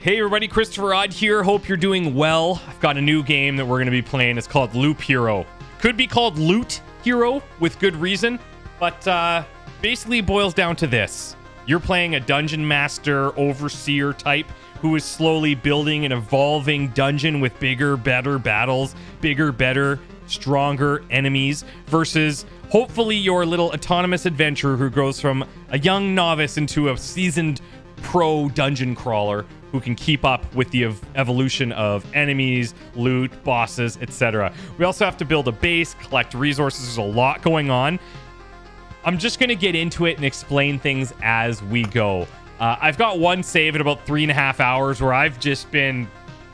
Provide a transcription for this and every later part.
Hey everybody, christopherodd here. Hope you're doing well. I've got a new game that we're going to be playing. It's called Loop Hero. Could be called Loot Hero with good reason, but basically it boils down to this. You're playing a dungeon master, overseer type who is slowly building an evolving dungeon with bigger, better battles, bigger, better, stronger enemies versus hopefully your little autonomous adventurer who goes from a young novice into a seasoned pro dungeon crawler who can keep up with the evolution of enemies, loot, bosses, etc. We also have to build a base, collect resources. There's a lot going on. I'm just going to get into it and explain things as we go. I've got one save at about 3.5 hours where I've just been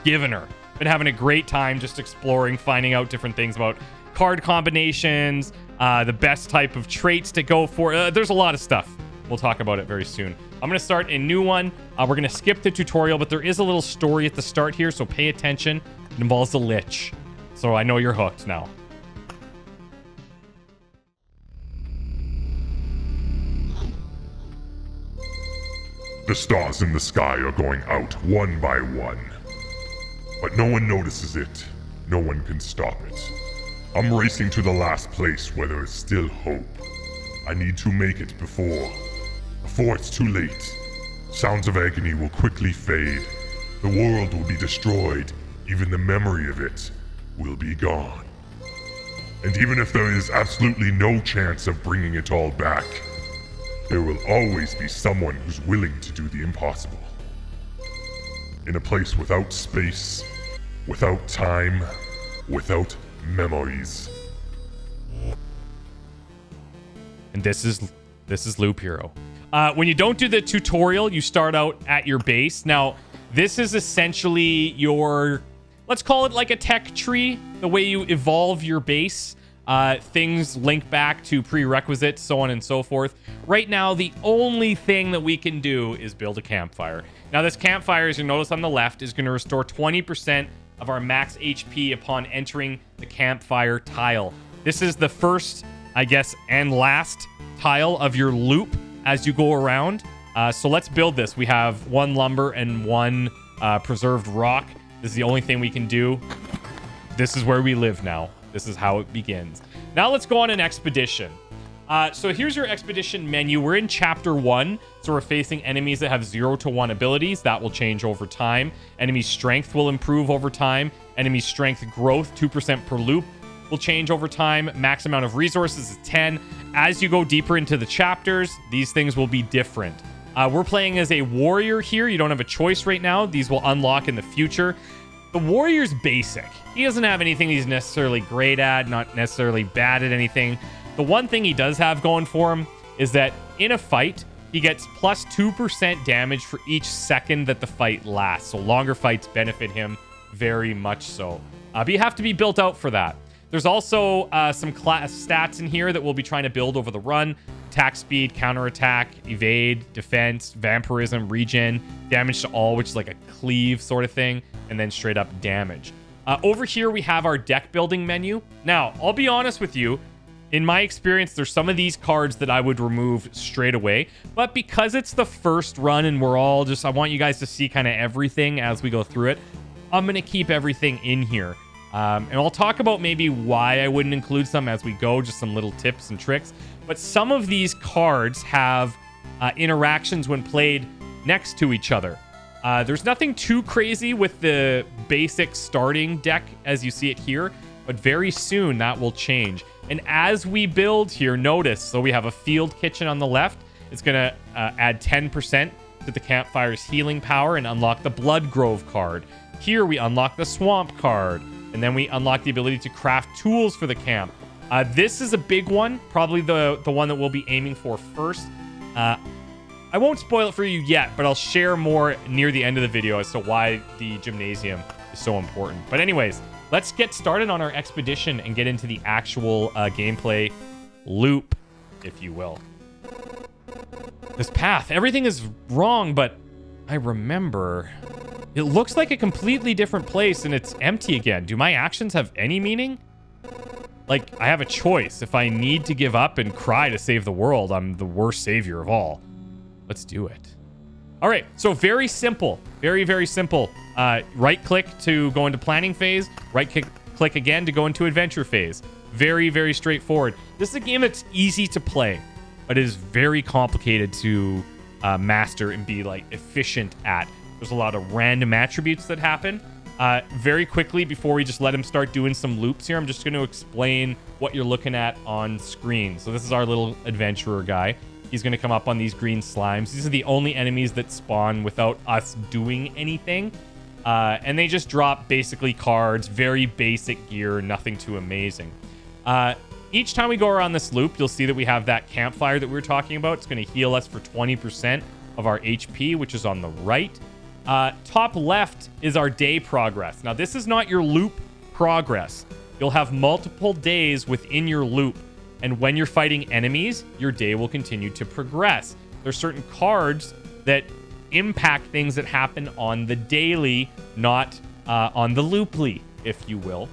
giving her. Been having a great time just exploring, finding out different things about card combinations, the best type of traits to go for. There's a lot of stuff. We'll talk about it very soon. I'm going to start a new one. We're going to skip the tutorial, but there is a little story at the start here, so pay attention. It involves a Lich. So I know you're hooked now. The stars in the sky are going out one by one. But no one notices it. No one can stop it. I'm racing to the last place where there is still hope. I need to make it before it's too late. Sounds of agony will quickly fade. The world will be destroyed. Even the memory of it will be gone. And even if there is absolutely no chance of bringing it all back, there will always be someone who's willing to do the impossible. In a place without space, without time, without memories. And this is Loop Hero. When you don't do the tutorial, you start out at your base. Now, this is essentially your, let's call it like a tech tree, the way you evolve your base. Things link back to prerequisites, so on and so forth. Right now, the only thing that we can do is build a campfire. Now, this campfire, as you notice on the left, is going to restore 20% of our max HP upon entering the campfire tile. This is the first, I guess, and last tile of your loop as you go around. So let's build this. We have one lumber and one preserved rock. This is the only thing we can do. This is where we live now. This is how it begins. Now let's go on an expedition. So here's your expedition menu. We're in chapter 1. So we're facing enemies that have 0 to 1 abilities. That will change over time. Enemy strength will improve over time. Enemy strength growth, 2% per loop, will change over time. Max amount of resources is 10. As you go deeper into the chapters, these things will be different. We're playing as a warrior here. You don't have a choice right now. These will unlock in the future. The warrior's basic. He doesn't have anything he's necessarily great at, not necessarily bad at anything. The one thing he does have going for him is that in a fight, he gets plus 2% damage for each second that the fight lasts. So longer fights benefit him very much so. But you have to be built out for that. There's also some class stats in here that we'll be trying to build over the run. Attack speed, counterattack, evade, defense, vampirism, regen, damage to all, which is like a cleave sort of thing, and then straight up damage. Over here, we have our deck building menu. Now, I'll be honest with you. In my experience, there's some of these cards that I would remove straight away. But because it's the first run and we're all just, I want you guys to see kind of everything as we go through it, I'm going to keep everything in here. And I'll talk about maybe why I wouldn't include some as we go, just some little tips and tricks. But some of these cards have interactions when played next to each other. There's nothing too crazy with the basic starting deck as you see it here, but very soon that will change. And as we build here, notice, so we have a field kitchen on the left. It's going to add 10% to the campfire's healing power and unlock the Blood Grove card. Here we unlock the Swamp card. And then we unlock the ability to craft tools for the camp. This is a big one, probably the one that we'll be aiming for first. I won't spoil it for you yet, but I'll share more near the end of the video as to why the gymnasium is so important. But anyways, let's get started on our expedition and get into the actual gameplay loop, if you will. This path, everything is wrong, but I remember... It looks like a completely different place and it's empty again. Do my actions have any meaning? Like, I have a choice. If I need to give up and cry to save the world, I'm the worst savior of all. Let's do it. All right, so very simple. Very, very simple. Right click to go into planning phase. Right click again to go into adventure phase. Very, very straightforward. This is a game that's easy to play, but it is very complicated to master and be like efficient at. There's a lot of random attributes that happen. Very quickly, before we just let him start doing some loops here, I'm just going to explain what you're looking at on screen. So this is our little adventurer guy. He's going to come up on these green slimes. These are the only enemies that spawn without us doing anything. And they just drop basically cards, very basic gear, nothing too amazing. Each time we go around this loop, you'll see that we have that campfire that we were talking about. It's going to heal us for 20% of our HP, which is on the right. Top left is our day progress. Now, this is not your loop progress. You'll have multiple days within your loop. And when you're fighting enemies, your day will continue to progress. There's certain cards that impact things that happen on the daily, not on the looply, if you will.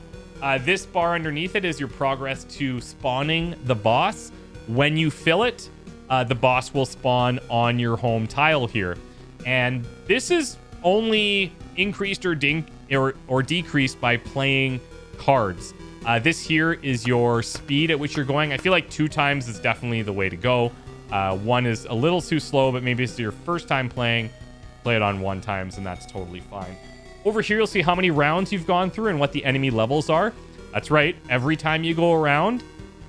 This bar underneath it is your progress to spawning the boss. When you fill it, the boss will spawn on your home tile here. And this is only increased or decreased by playing cards. This here is your speed at which you're going. I feel like 2 times is definitely the way to go. 1 is a little too slow, but maybe it's your first time playing. Play it on 1 times, and that's totally fine. Over here, you'll see how many rounds you've gone through and what the enemy levels are. That's right. Every time you go around,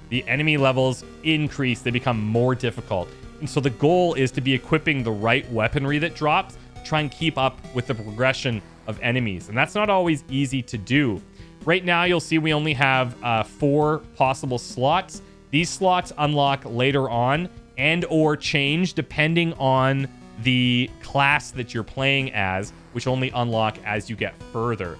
the enemy levels increase. They become more difficult. And so the goal is to be equipping the right weaponry that drops, try and keep up with the progression of enemies. And that's not always easy to do. Right now, you'll see we only have 4 possible slots. These slots unlock later on and or change depending on the class that you're playing as, which only unlock as you get further.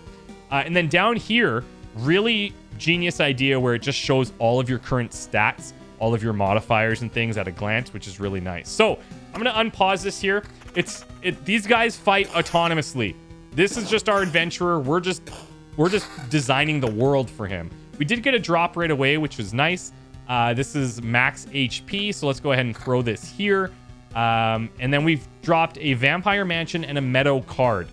And then down here, really genius idea where it just shows all of your current stats, all of your modifiers and things at a glance, which is really nice. So I'm going to unpause this here. These guys fight autonomously. This is just our adventurer. We're just designing the world for him. We did get a drop right away, which was nice. This is max HP, so let's go ahead and throw this here. And then we've dropped a vampire mansion and a meadow card.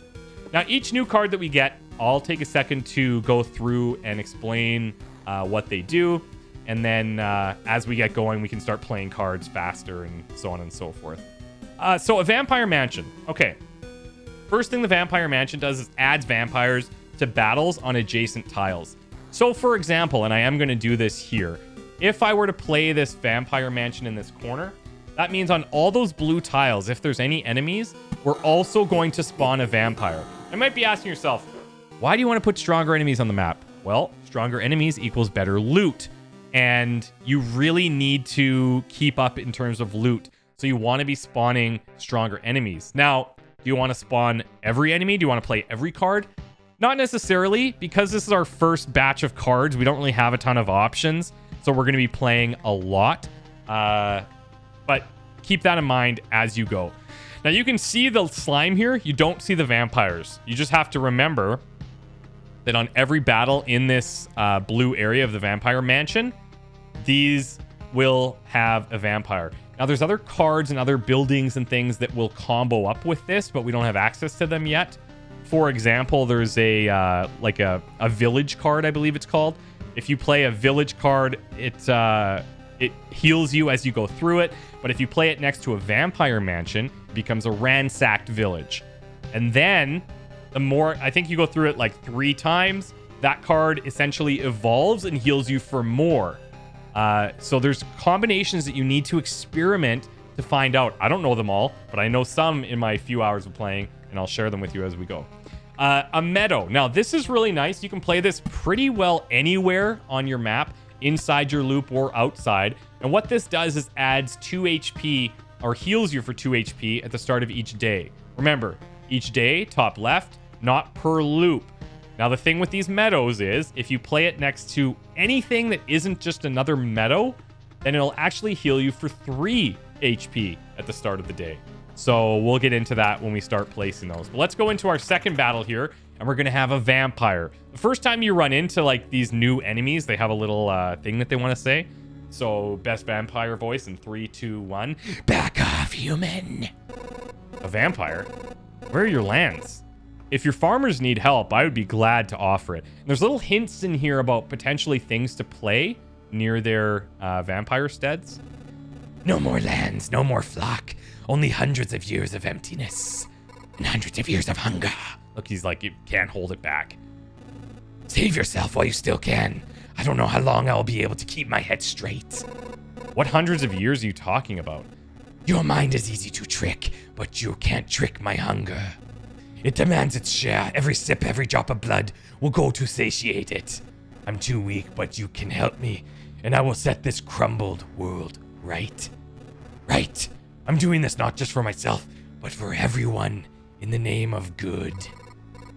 Now, each new card that we get, I'll take a second to go through and explain what they do. And then as we get going, we can start playing cards faster and so on and so forth. So a vampire mansion. Okay. First thing the vampire mansion does is adds vampires to battles on adjacent tiles. So for example, and I am going to do this here, if I were to play this vampire mansion in this corner, that means on all those blue tiles, if there's any enemies, we're also going to spawn a vampire. You might be asking yourself, why do you want to put stronger enemies on the map? Well, stronger enemies equals better loot. And you really need to keep up in terms of loot. So you want to be spawning stronger enemies. Now, do you want to spawn every enemy? Do you want to play every card? Not necessarily, because this is our first batch of cards. We don't really have a ton of options. So we're going to be playing a lot. But keep that in mind as you go. Now, you can see the slime here. You don't see the vampires. You just have to remember that on every battle in this blue area of the vampire mansion, these will have a vampire. Now, there's other cards and other buildings and things that will combo up with this, but we don't have access to them yet. For example, there's a village card, I believe it's called. If you play a village card, it heals you as you go through it. But if you play it next to a vampire mansion, it becomes a ransacked village. And then the more, I think you go through it like 3 times, that card essentially evolves and heals you for more. So there's combinations that you need to experiment to find out. I don't know them all, but I know some in my few hours of playing, and I'll share them with you as we go. A meadow. Now, this is really nice. You can play this pretty well anywhere on your map, inside your loop or outside. And what this does is adds 2 HP or heals you for 2 HP at the start of each day. Remember, each day, top left, not per loop. Now, the thing with these meadows is if you play it next to anything that isn't just another meadow, then it'll actually heal you for 3 HP at the start of the day. So we'll get into that when we start placing those. But let's go into our second battle here, and we're going to have a vampire. The first time you run into like these new enemies, they have a little thing that they want to say. So best vampire voice in 3, 2, 1. Back off, human. A vampire? Where are your lands? If your farmers need help, I would be glad to offer it. And there's little hints in here about potentially things to play near their vampire steads. No more lands, no more flock. Only hundreds of years of emptiness and hundreds of years of hunger. Look, he's like, you can't hold it back. Save yourself while you still can. I don't know how long I will be able to keep my head straight. What hundreds of years are you talking about? Your mind is easy to trick, but you can't trick my hunger. It demands its share. Every sip, every drop of blood will go to satiate it. I'm too weak, but you can help me, and I will set this crumbled world right. Right. I'm doing this not just for myself, but for everyone in the name of good.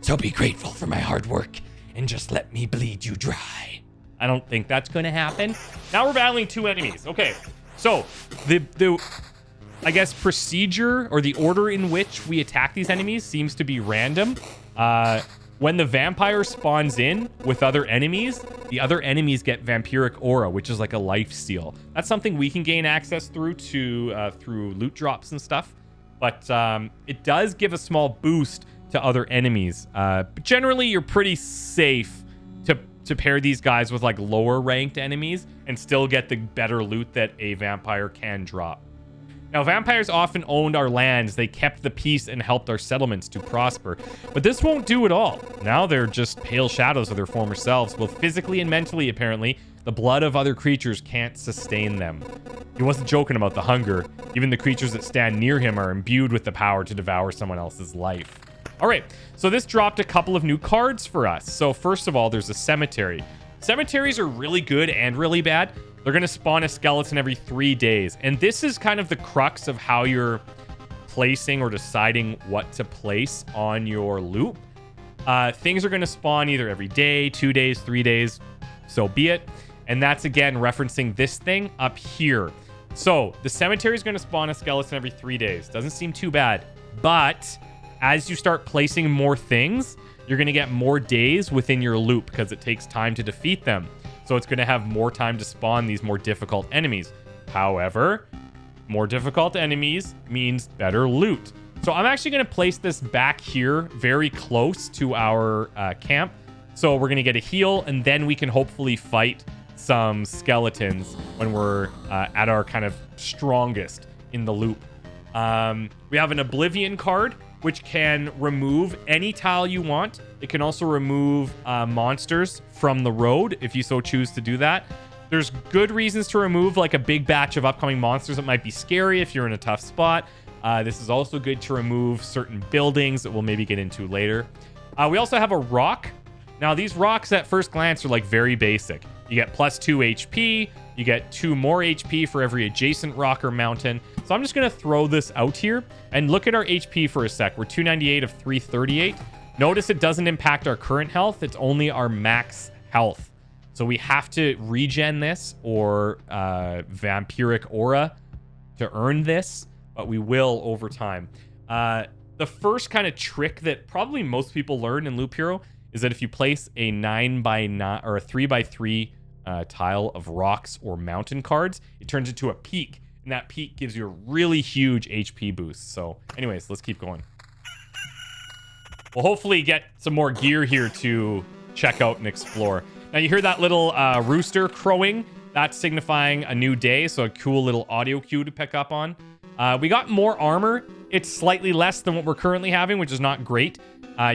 So be grateful for my hard work and just let me bleed you dry. I don't think that's going to happen. Now we're battling 2 enemies. Okay, so the I guess procedure or the order in which we attack these enemies seems to be random. When the vampire spawns in with other enemies, the other enemies get vampiric aura, which is like a life steal. That's something we can gain access through loot drops and stuff. But it does give a small boost to other enemies. But generally, you're pretty safe to pair these guys with like lower ranked enemies and still get the better loot that a vampire can drop. Now, vampires often owned our lands. They kept the peace and helped our settlements to prosper. But this won't do it all. Now they're just pale shadows of their former selves, both physically and mentally, apparently. The blood of other creatures can't sustain them. He wasn't joking about the hunger. Even the creatures that stand near him are imbued with the power to devour someone else's life. All right, so this dropped a couple of new cards for us. So first of all, there's a cemetery. Cemeteries are really good and really bad. They're going to spawn a skeleton every 3 days. And this is kind of the crux of how you're placing or deciding what to place on your loop. Things are going to spawn either every day, 2 days, 3 days, so be it. And that's, again, referencing this thing up here. So the cemetery is going to spawn a skeleton every 3 days. Doesn't seem too bad. But as you start placing more things, you're going to get more days within your loop because it takes time to defeat them. So it's going to have more time to spawn these more difficult enemies. However, more difficult enemies means better loot. So I'm actually going to place this back here very close to our camp. So we're going to get a heal, and then we can hopefully fight some skeletons when we're at our kind of strongest in the loop. We have an Oblivion card, which can remove any tile you want. It can also remove monsters from the road if you so choose to do that. There's good reasons to remove like a big batch of upcoming monsters that might be scary if you're in a tough spot. This is also good to remove certain buildings that we'll maybe get into later. We also have a rock. Now, these rocks at first glance are like very basic. You get plus 2 HP. You get 2 more HP for every adjacent rock or mountain. So I'm just going to throw this out here and look at our HP for a sec. We're 298 of 338. Notice it doesn't impact our current health. It's only our max health. So we have to regen this or vampiric aura to earn this, but we will over time. The first kind of trick that probably most people learn in Loop Hero is that if you place a 9x9 or a 3x3 tile of rocks or mountain cards, it turns into a peak. And that peak gives you a really huge HP boost. So anyways, let's keep going. We'll hopefully get some more gear here to check out and explore. Now you hear that little rooster crowing. That's signifying a new day. So a cool little audio cue to pick up on. We got more armor. It's slightly less than what we're currently having, which is not great.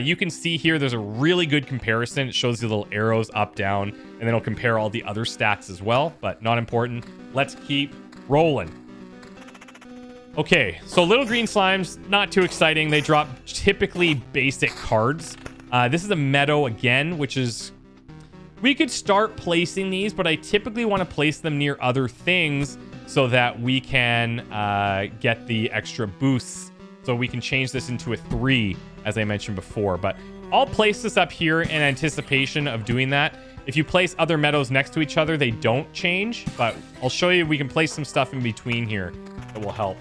You can see here there's a really good comparison. It shows you little arrows up, down, and then it'll compare all the other stats as well, but not important. Let's keep rolling. Okay, so little green slimes, not too exciting. They drop typically basic cards. This is a meadow again, which is... We could start placing these, but I typically want to place them near other things so that we can get the extra boosts. So we can change this into a 3, as I mentioned before. But I'll place this up here in anticipation of doing that. If you place other meadows next to each other, they don't change. But I'll show you we can place some stuff in between here that will help.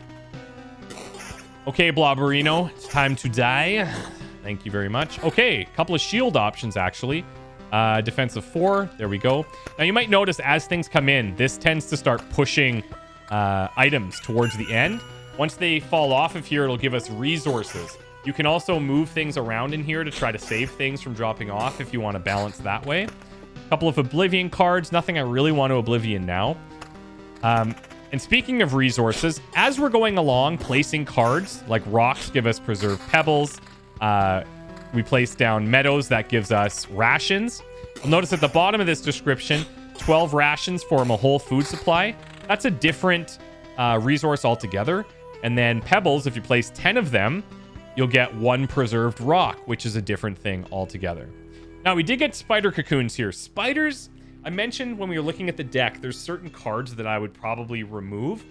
Okay, Blobberino, it's time to die. Thank you very much. Okay, a couple of shield options, actually. Defensive 4, there we go. Now, you might notice as things come in, this tends to start pushing items towards the end. Once they fall off of here, it'll give us resources. You can also move things around in here to try to save things from dropping off if you want to balance that way. A couple of Oblivion cards. Nothing I really want to Oblivion now. And speaking of resources, as we're going along, placing cards, like rocks give us preserved pebbles. We place down meadows, that gives us rations. You'll notice at the bottom of this description, 12 rations form a whole food supply. That's a different resource altogether. And then pebbles, if you place 10 of them, you'll get 1 preserved rock, which is a different thing altogether. Now, we did get spider cocoons here. Spiders, I mentioned when we were looking at the deck, there's certain cards that I would probably remove.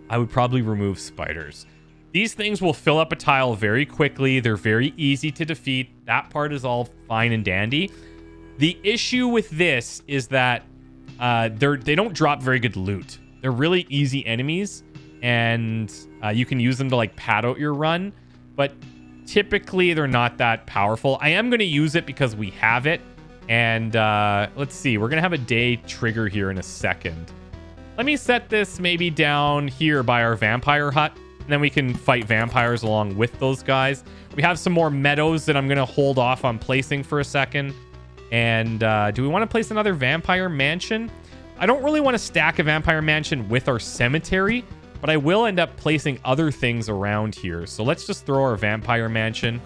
I would probably remove spiders. These things will fill up a tile very quickly. They're very easy to defeat. That part is all fine and dandy. The issue with this is that they don't drop very good loot. They're really easy enemies, and you can use them to like pad out your run, but typically they're not that powerful. I am going to use it because we have it, and let's see. We're going to have a day trigger here in a second. Let me set this maybe down here by our vampire hut, and then we can fight vampires along with those guys. We have some more meadows that I'm going to hold off on placing for a second. And do we want to place another vampire mansion? I don't really want to stack a vampire mansion with our cemetery, but I will end up placing other things around here. So let's just throw our vampire mansion.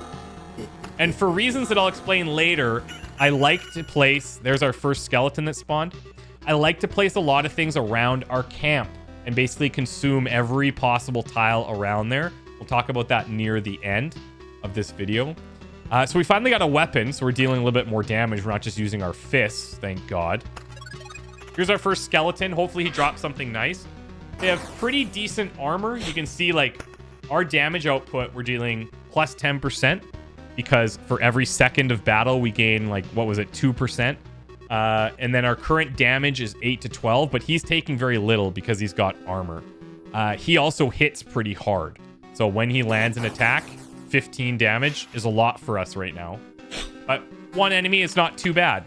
And for reasons that I'll explain later, I like to place... There's our first skeleton that spawned. I like to place a lot of things around our camp and basically consume every possible tile around there. We'll talk about that near the end of this video. So we finally got a weapon, so we're dealing a little bit more damage. We're not just using our fists, thank God. Here's our first skeleton. Hopefully he drops something nice. They have pretty decent armor. You can see, like, our damage output, we're dealing plus 10%, because for every second of battle, we gain, like, what was it, 2%? And then our current damage is 8 to 12, but he's taking very little because he's got armor. He also hits pretty hard. So when he lands an attack, 15 damage is a lot for us right now. But one enemy is not too bad.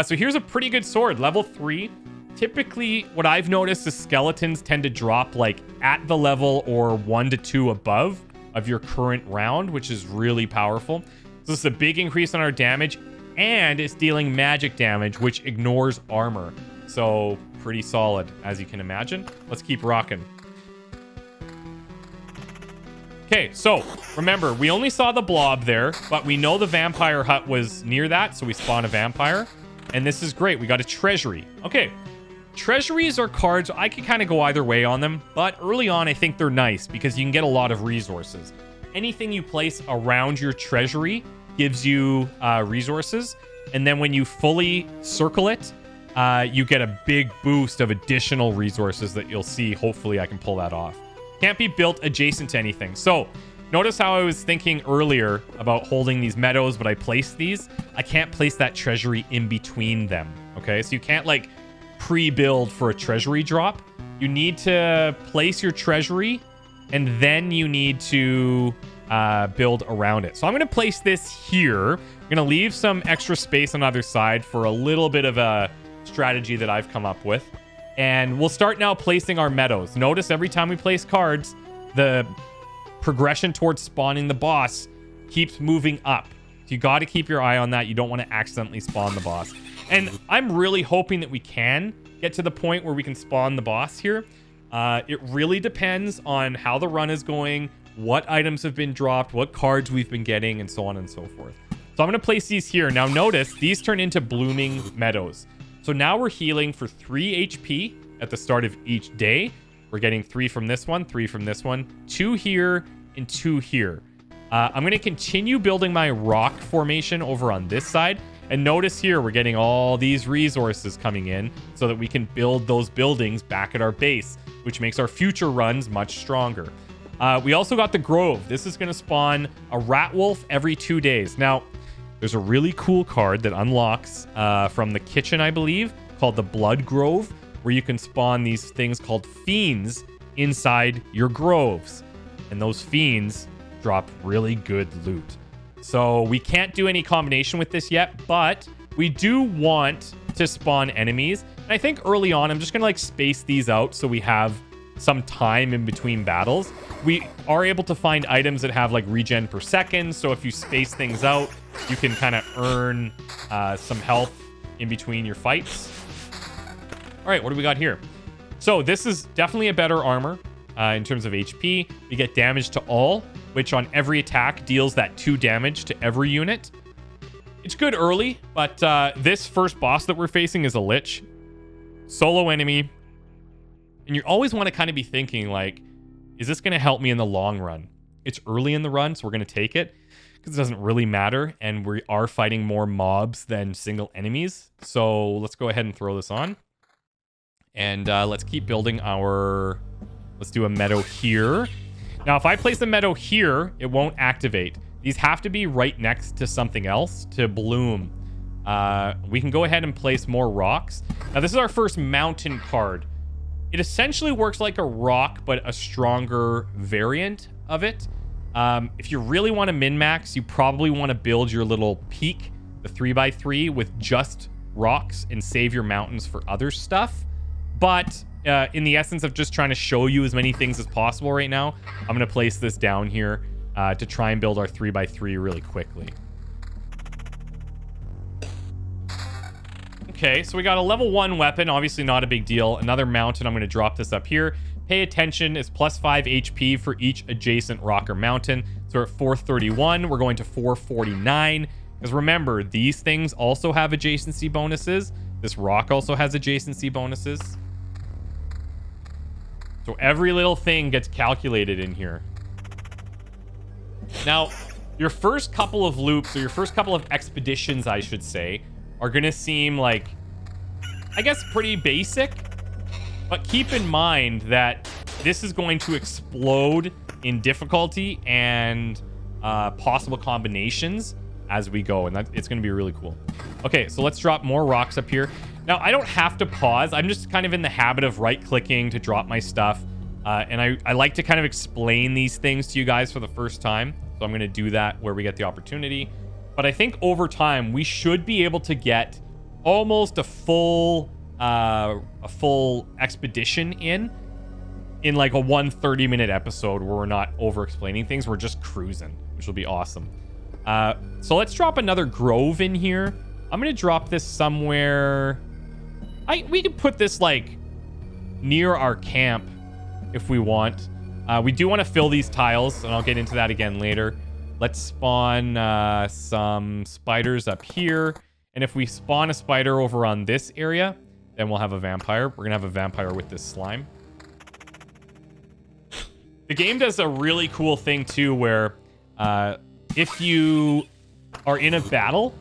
So here's a pretty good sword, level 3. Typically, what I've noticed is skeletons tend to drop like at the level or 1 to 2 above of your current round, which is really powerful. So this is a big increase on our damage, and it's dealing magic damage, which ignores armor. So pretty solid, as you can imagine. Let's keep rocking. Okay, so remember, we only saw the blob there, but we know the vampire hut was near that, so we spawn a vampire. And this is great. We got a treasury. Okay, treasuries are cards. I could kind of go either way on them, but early on, I think they're nice because you can get a lot of resources. Anything you place around your treasury gives you resources, and then when you fully circle it, you get a big boost of additional resources that you'll see. Hopefully, I can pull that off. Can't be built adjacent to anything. So notice how I was thinking earlier about holding these meadows, but I placed these. I can't place that treasury in between them. Okay, so you can't like pre-build for a treasury drop. You need to place your treasury, and then you need to build around it. So I'm going to place this here. I'm going to leave some extra space on either side for a little bit of a strategy that I've come up with. And we'll start now placing our meadows. Notice every time we place cards, the progression towards spawning the boss keeps moving up. So you got to keep your eye on that. You don't want to accidentally spawn the boss. And I'm really hoping that we can get to the point where we can spawn the boss here. It really depends on how the run is going, what items have been dropped, what cards we've been getting, and so on and so forth. So I'm going to place these here. Now notice, these turn into blooming meadows. So now we're healing for 3 HP at the start of each day. We're getting 3 from this one, 3 from this one, 2 here, and 2 here. I'm going to continue building my rock formation over on this side. And notice here, we're getting all these resources coming in so that we can build those buildings back at our base, which makes our future runs much stronger. We also got the Grove. This is going to spawn a rat wolf every 2 days. Now, there's a really cool card that unlocks from the kitchen, I believe, called the Blood Grove, where you can spawn these things called fiends inside your groves. And those fiends drop really good loot. So we can't do any combination with this yet, but we do want to spawn enemies. And I think early on, I'm just going to like space these out so we have some time in between battles. We are able to find items that have like regen per second. So if you space things out, you can kind of earn some health in between your fights. All right, what do we got here? So this is definitely a better armor in terms of HP. We get damage to all, which on every attack deals that 2 damage to every unit. It's good early, but this first boss that we're facing is a Lich. Solo enemy. And you always want to kind of be thinking like, is this going to help me in the long run? It's early in the run, so we're going to take it because it doesn't really matter. And we are fighting more mobs than single enemies. So let's go ahead and throw this on. And let's keep building our... Let's do a meadow here. Now, if I place a meadow here, it won't activate. These have to be right next to something else to bloom. We can go ahead and place more rocks. Now, this is our first mountain card. It essentially works like a rock, but a stronger variant of it. If you really want to min-max, you probably want to build your little peak, the 3x3, with just rocks and save your mountains for other stuff. But in the essence of just trying to show you as many things as possible right now, I'm going to place this down here to try and build our 3x3 really quickly. Okay, so we got a level 1 weapon, obviously not a big deal. Another mountain, I'm going to drop this up here. Pay attention, it's plus 5 HP for each adjacent rock or mountain. So we're at 431, we're going to 449. Because remember, these things also have adjacency bonuses. This rock also has adjacency bonuses. So every little thing gets calculated in here. Now, your first couple of loops, or your first couple of expeditions, I should say, are going to seem like, I guess, pretty basic. But keep in mind that this is going to explode in difficulty and possible combinations as we go. And it's going to be really cool. Okay, so let's drop more rocks up here. Now, I don't have to pause. I'm just kind of in the habit of right-clicking to drop my stuff. And I like to kind of explain these things to you guys for the first time. So I'm going to do that where we get the opportunity. But I think over time, we should be able to get almost a full expedition in like a 130-minute episode where we're not over-explaining things. We're just cruising, which will be awesome. So let's drop another grove in here. I'm going to drop this somewhere... We could put this, like, near our camp if we want. We do want to fill these tiles, and I'll get into that again later. Let's spawn some spiders up here. And if we spawn a spider over on this area, then we'll have a vampire. We're going to have a vampire with this slime. The game does a really cool thing, too, where if you are in a battle,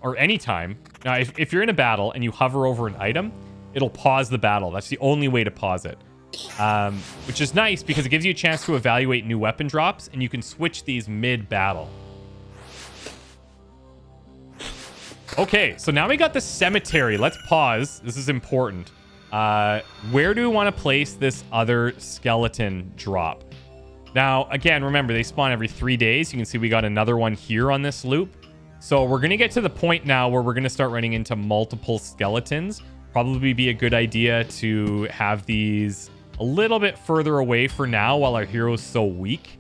or anytime, now if you're in a battle and you hover over an item, it'll pause the battle. That's the only way to pause it. Which is nice because it gives you a chance to evaluate new weapon drops, and you can switch these mid-battle. Okay, so now we got the cemetery. Let's pause. This is important. Where do we want to place this other skeleton drop? Now, again, remember, they spawn every 3 days. You can see we got another one here on this loop. So we're going to get to the point now where we're going to start running into multiple skeletons. Probably be a good idea to have these a little bit further away for now while our hero's so weak.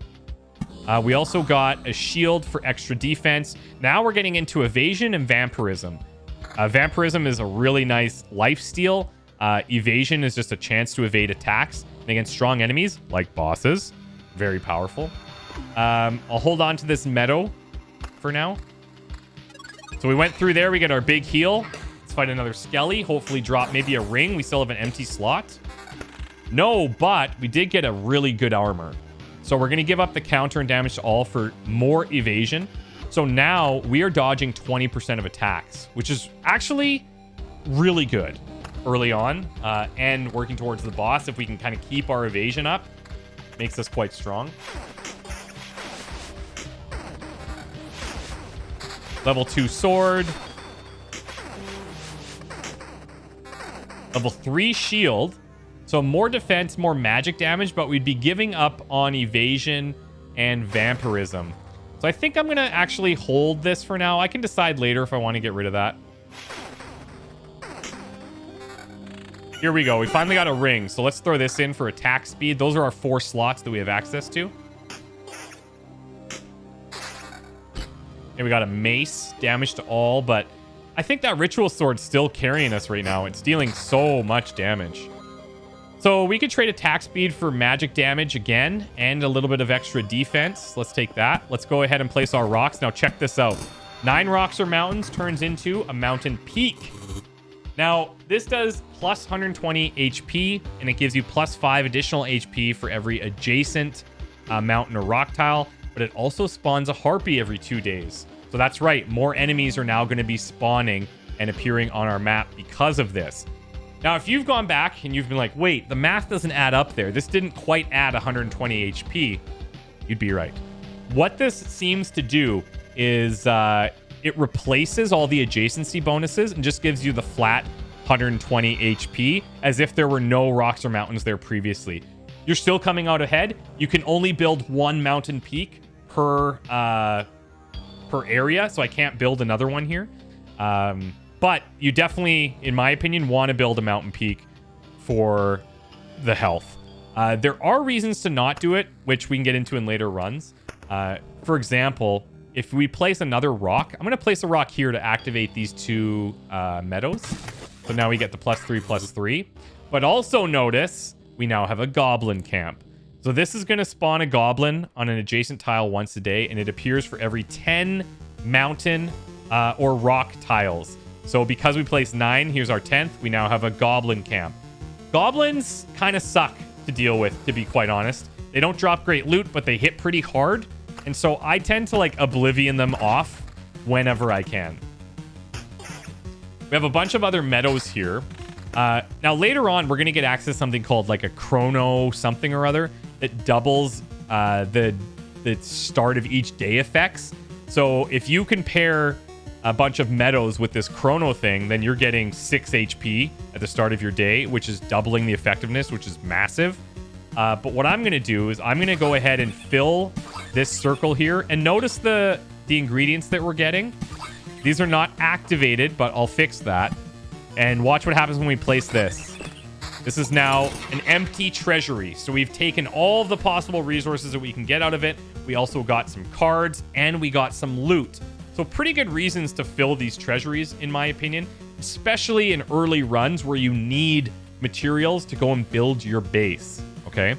We also got a shield for extra defense. Now we're getting into evasion and vampirism. Vampirism is a really nice lifesteal. Evasion is just a chance to evade attacks. And against strong enemies, like bosses, very powerful. I'll hold on to this meadow for now. So we went through there. We get our big heal. Let's fight another skelly. Hopefully drop maybe a ring. We still have an empty slot. No, but we did get a really good armor. So we're going to give up the counter and damage to all for more evasion. So now we are dodging 20% of attacks, which is actually really good early on. And working towards the boss, if we can kind of keep our evasion up, makes us quite strong. Level 2 sword. Level 3 shield. So more defense, more magic damage, but we'd be giving up on evasion and vampirism. So I think I'm going to actually hold this for now. I can decide later if I want to get rid of that. Here we go. We finally got a ring. So let's throw this in for attack speed. Those are our 4 slots that we have access to. And we got a mace, damage to all, but I think that ritual sword's still carrying us right now. It's dealing so much damage. So we could trade attack speed for magic damage again and a little bit of extra defense. Let's take that. Let's go ahead and place our rocks. Now check this out. 9 rocks or mountains turns into a mountain peak. Now, this does plus 120 HP, and it gives you plus 5 additional HP for every adjacent mountain or rock tile, but it also spawns a harpy every 2 days. So that's right, more enemies are now going to be spawning and appearing on our map because of this. Now, if you've gone back and you've been like, wait, the math doesn't add up there. This didn't quite add 120 HP. You'd be right. What this seems to do is it replaces all the adjacency bonuses and just gives you the flat 120 HP as if there were no rocks or mountains there previously. You're still coming out ahead. You can only build 1 mountain peak per area, so I can't build another one here. But you definitely, in my opinion, want to build a mountain peak for the health. There are reasons to not do it, which we can get into in later runs. For example, if we place another rock, I'm going to place a rock here to activate these 2 meadows. So now we get the +3/+3. But also notice we now have a Goblin Camp. So this is going to spawn a goblin on an adjacent tile once a day, and it appears for every 10 mountain or rock tiles. So because we placed 9, here's our 10th, we now have a Goblin Camp. Goblins kind of suck to deal with, to be quite honest. They don't drop great loot, but they hit pretty hard. And so I tend to like oblivion them off whenever I can. We have a bunch of other meadows here. Now later on, we're going to get access to something called like a chrono something or other that doubles the start of each day effects. So if you compare a bunch of meadows with this chrono thing, then you're getting 6 HP at the start of your day, which is doubling the effectiveness, which is massive. But what I'm going to do is I'm going to go ahead and fill this circle here. And notice the ingredients that we're getting. These are not activated, but I'll fix that. And watch what happens when we place this. This is now an empty treasury. So we've taken all of the possible resources that we can get out of it. We also got some cards and we got some loot. So pretty good reasons to fill these treasuries, in my opinion, especially in early runs where you need materials to go and build your base. Okay.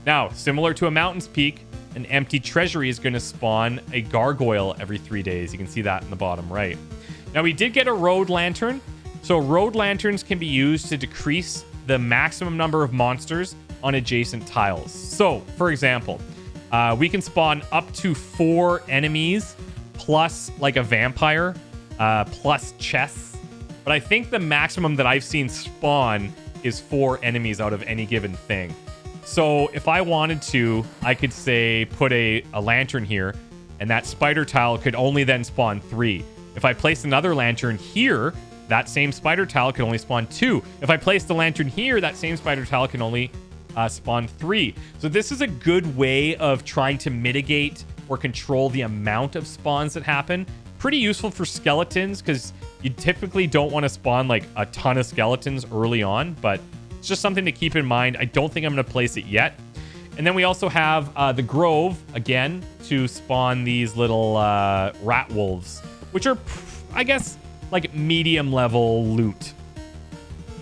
Now, similar to a mountain's peak, an empty treasury is going to spawn a gargoyle every 3 days. You can see that in the bottom right. Now, we did get a road lantern. So road lanterns can be used to decrease the maximum number of monsters on adjacent tiles. So, for example, we can spawn up to 4 enemies plus like a vampire, plus chests. But I think the maximum that I've seen spawn is 4 enemies out of any given thing. So if I wanted to, I could say put a lantern here, and that spider tile could only then spawn 3. If I place another lantern here, that same spider tile can only spawn 2. If I place the lantern here, that same spider tile can only spawn 3. So this is a good way of trying to mitigate or control the amount of spawns that happen. Pretty useful for skeletons because you typically don't want to spawn like a ton of skeletons early on, but it's just something to keep in mind. I don't think I'm going to place it yet. And then we also have the Grove, again, to spawn these little rat wolves, which are, I guess, like medium level loot,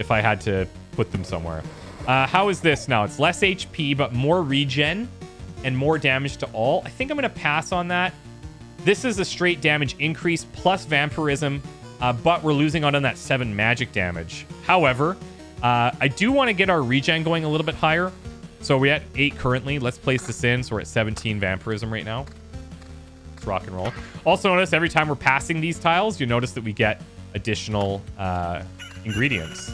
if I had to put them somewhere. How is this now? It's less HP, but more regen and more damage to all. I think I'm going to pass on that. This is a straight damage increase plus vampirism, but we're losing out on that 7 magic damage. However, I do want to get our regen going a little bit higher. So we're at 8 currently. Let's place this in. So we're at 17 vampirism right now. Let's rock and roll. Also notice every time we're passing these tiles, you notice that we get additional ingredients.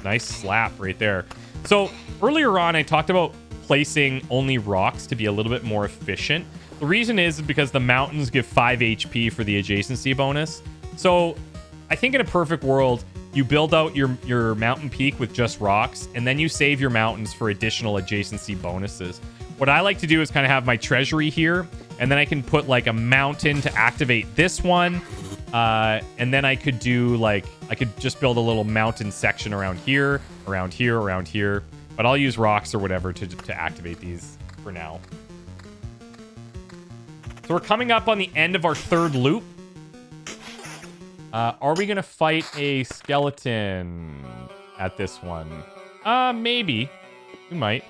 Nice slap right there. So earlier on, I talked about placing only rocks to be a little bit more efficient. The reason is because the mountains give 5 HP for the adjacency bonus. So I think in a perfect world, you build out your mountain peak with just rocks, and then you save your mountains for additional adjacency bonuses. What I like to do is kind of have my treasury here, and then I can put like a mountain to activate this one, And then I could do like, I could just build a little mountain section around here, around here, around here. But I'll use rocks or whatever to activate these for now. So we're coming up on the end of our third loop. Are we going to fight a skeleton at this one? Maybe. We might.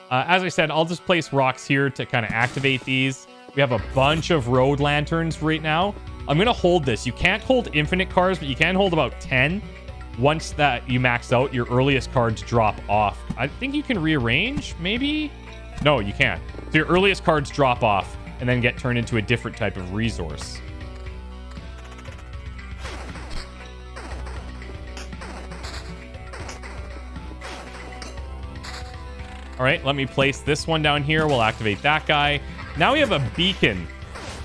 As I said, I'll just place rocks here to kind of activate these. We have a bunch of road lanterns right now. I'm going to hold this. You can't hold infinite cards, but you can hold about 10. Once that you max out, your earliest cards drop off. I think you can rearrange, maybe? No, you can't. So your earliest cards drop off and then get turned into a different type of resource. All right, let me place this one down here. We'll activate that guy. Now we have a beacon.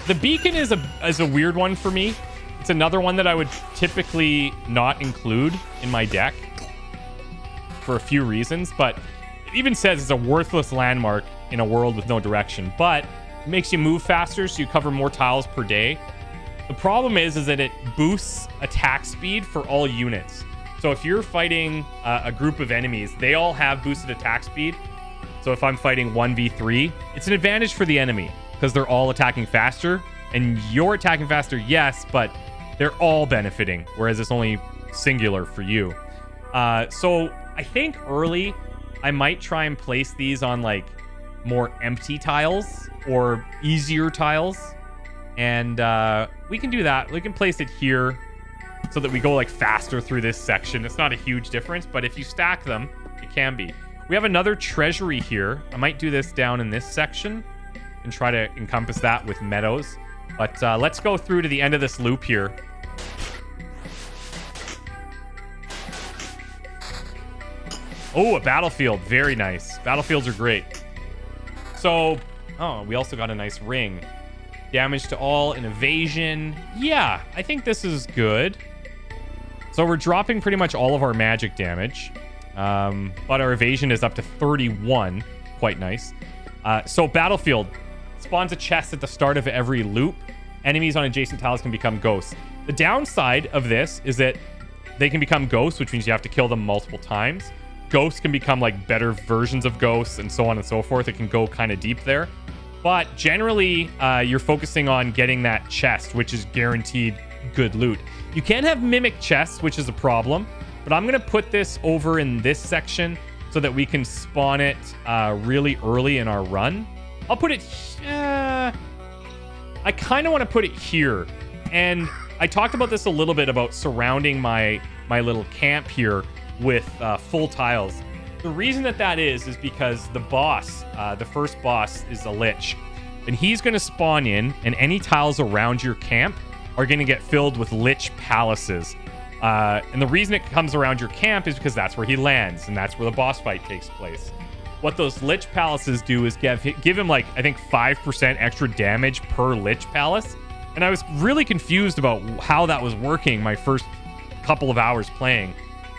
The beacon is a weird one for me. It's another one that I would typically not include in my deck for a few reasons, but it even says it's a worthless landmark in a world with no direction, but it makes you move faster, so you cover more tiles per day. The problem is that it boosts attack speed for all units. So if you're fighting a group of enemies, they all have boosted attack speed. So if I'm fighting 1v3, it's an advantage for the enemy because they're all attacking faster, and you're attacking faster, yes, but they're all benefiting, whereas it's only singular for you. So I think early, I might try and place these on like more empty tiles or easier tiles. And we can do that. We can place it here so that we go like faster through this section. It's not a huge difference, but if you stack them, it can be. We have another treasury here. I might do this down in this section and try to encompass that with meadows. But let's go through to the end of this loop here. Oh, a battlefield. Very nice. Battlefields are great. So, oh, we also got a nice ring. Damage to all and evasion. Yeah, I think this is good. So we're dropping pretty much all of our magic damage. But our evasion is up to 31. Quite nice. So battlefield. Spawns a chest at the start of every loop. Enemies on adjacent tiles can become ghosts. The downside of this is that they can become ghosts, which means you have to kill them multiple times. Ghosts can become like better versions of ghosts and so on and so forth. It can go kind of deep there. But generally, you're focusing on getting that chest, which is guaranteed good loot. You can have mimic chests, which is a problem. But I'm going to put this over in this section so that we can spawn it really early in our run. I'll put it... I kind of want to put it here. And I talked about this a little bit about surrounding my little camp here with full tiles. The reason that is because the boss, the first boss, is a Lich. And he's going to spawn in, and any tiles around your camp are going to get filled with Lich palaces. And the reason it comes around your camp is because that's where he lands, and that's where the boss fight takes place. What those Lich palaces do is give him, like, I think 5% extra damage per Lich palace. And I was really confused about how that was working my first couple of hours playing.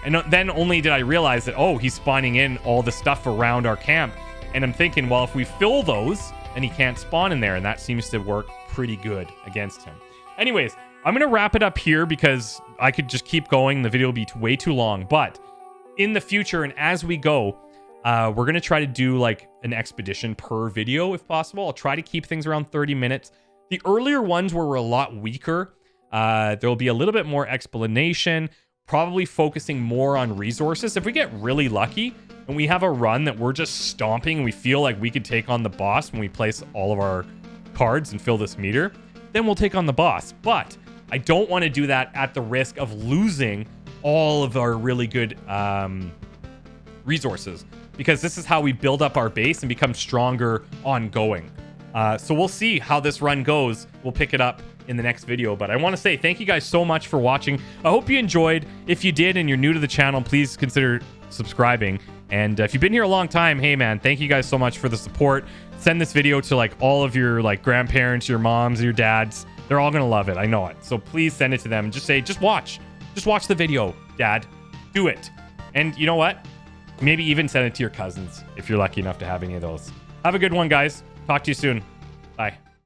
And then only did I realize that, oh, he's spawning in all the stuff around our camp. And I'm thinking, well, if we fill those, then he can't spawn in there. And that seems to work pretty good against him. Anyways, I'm going to wrap it up here because I could just keep going. The video will be way too long. But in the future and as we go, we're going to try to do like an expedition per video if possible. I'll try to keep things around 30 minutes. The earlier ones were a lot weaker. There'll be a little bit more explanation, probably focusing more on resources. If we get really lucky and we have a run that we're just stomping and we feel like we could take on the boss when we place all of our cards and fill this meter, then we'll take on the boss. But I don't want to do that at the risk of losing all of our really good resources, because this is how we build up our base and become stronger ongoing. So we'll see how this run goes. We'll pick it up in the next video. But I want to say thank you guys so much for watching. I hope you enjoyed. If you did and you're new to the channel, please consider subscribing. And if you've been here a long time, hey man, thank you guys so much for the support. Send this video to like all of your like grandparents, your moms, your dads. They're all gonna love it. I know it. So please send it to them and just say, just watch the video, Dad. Do it. And you know what? Maybe even send it to your cousins if you're lucky enough to have any of those. Have a good one, guys. Talk to you soon.